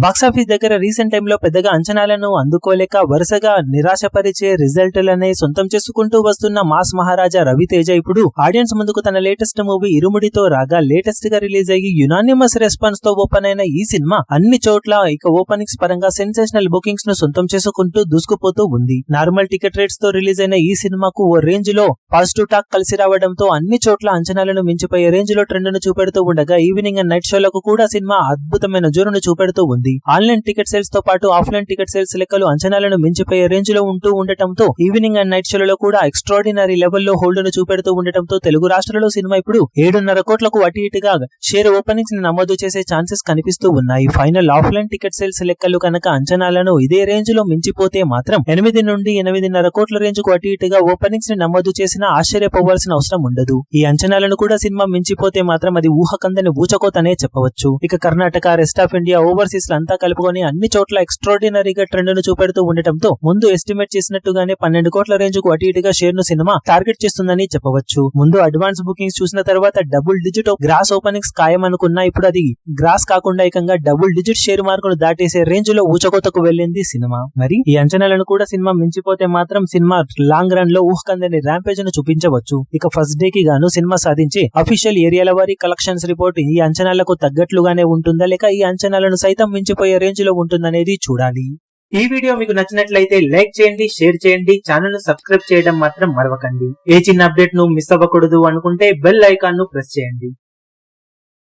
Box office దగ్గర recent టైంలో పెద్దగా అంచనాలను అందుకోలేక వరుసగా నిరాశపరిచే రిజల్ట్లనే సొంతం చేసుకుంటూ వస్తున్న మాస్ మహారాజా రవితేజ ఇప్పుడు ఆడియన్స్ ముందుకు తన లేటెస్ట్ మూవీ ఇరుముడితో రాగా లేటెస్ట్ గా రిలీజ్ అయ్యి యునానిమస్ రెస్పాన్స్ తో ఓపెన్ అయిన ఈ సినిమా అన్ని చోట్ల ఇక ఓపెనింగ్స్ పరంగా సెన్సేషనల్ బుకింగ్స్ ను సొంతం చేసుకుంటూ దూసుకుపోతూ ఉంది. నార్మల్ టికెట్ రేట్స్ తో రిలీజ్ అయిన ఈ సినిమాకు ఓ రేంజ్ లో పాజిటివ్ టాక్ కలిసి రావడంతో అన్ని చోట్ల అంచనాలను మించిపోయే రేంజ్ లో ట్రెండ్ ను చూపెడుతూ ఉండగా ఈవినింగ్ అండ్ నైట్ షోలకు కూడా సినిమా అద్భుతమైన జోరును చూపెడుతూ ఉంది. ఆన్లైన్ టికెట్ సేల్స్ తో పాటు ఆఫ్లైన్ టికెట్ సేల్స్ లెక్కలు అంచనాలను మించిపోయే రేంజ్ లో ఉంటూ ఉండటంతో ఈవినింగ్ అండ్ నైట్ షోలలో కూడా ఎక్స్ట్రాడినరీ లెవెల్లో హోల్డ్ ను చూపెడుతూ ఉండటంతో తెలుగు రాష్ట్రాలలో సినిమా ఇప్పుడు 7.5 కోట్లకు అటు ఇటుగా షేర్ ఓపెనింగ్స్ ని నమోదు చేసే ఛాన్సెస్ కనిపిస్తూ ఉన్నాయి. ఫైనల్ ఆఫ్లైన్ టికెట్ సేల్స్ లెక్కలు కనుక అంచనాలను ఇదే రేంజ్ లో మించిపోతే మాత్రం 8 నుండి 8.5 కోట్ల రేంజ్ కు అటు ఇటుగా ఓపెనింగ్స్ ని నమోదు చేసినా ఆశ్చర్యపోవాల్సిన అవసరం ఉండదు. ఈ అంచనాలను కూడా సినిమా మించిపోతే మాత్రం అది ఊహకందని ఊచకోతనే చెప్పవచ్చు. ఇక Karnataka, rest of India, overseas అంతా కలుపుకొని అన్ని చోట్ల ఎక్స్ట్రాడినరీగా ట్రెండ్ ను చూపెడుతూ ఉండటంతో ముందు ఎస్టిమేట్ చేసినట్టుగానే 12 కోట్ల రేంజ్ కు అటు ఇటుగా షేర్ ను సినిమా టార్గెట్ చేస్తుందని చెప్పవచ్చు. ముందు అడ్వాన్స్ బుకింగ్స్ చూసిన తర్వాత డబుల్ డిజిట్ గ్రాస్ ఓపెనింగ్స్ ఖాయమనుకున్నా ఇప్పుడు అది గ్రాస్ కాకుండా ఏకంగా డబుల్ డిజిట్ షేర్ మార్కును దాటేసే రేంజ్ లో ఊచకోతకు వెళ్ళింది సినిమా. మరి ఈ అంచనాలను కూడా సినిమా మించిపోతే మాత్రం సినిమా లాంగ్ రన్ లో ఊహకందని ర్యాంపేజ్ ను చూపించవచ్చు. ఇక ఫస్ట్ డే కి గాను సినిమా సాధించే అఫీషియల్ ఏరియాల వారి కలెక్షన్స్ రిపోర్ట్ ఈ అంచనాలకు తగ్గట్లుగానే ఉంటుందా లేక ఈ అంచనాలను సైతం మించిపోయే రేంజ్ లో ఉంటుందనేది చూడాలి. ఈ వీడియో మీకు నచ్చినట్లయితే లైక్ చేయండి, షేర్ చేయండి, ఛానల్ ను సబ్స్క్రైబ్ చేయడం మాత్రం మరవకండి. ఏ చిన్న అప్డేట్ ను మిస్ అవ్వకూడదు అనుకుంటే బెల్ ఐకాన్ ను ప్రెస్ చేయండి.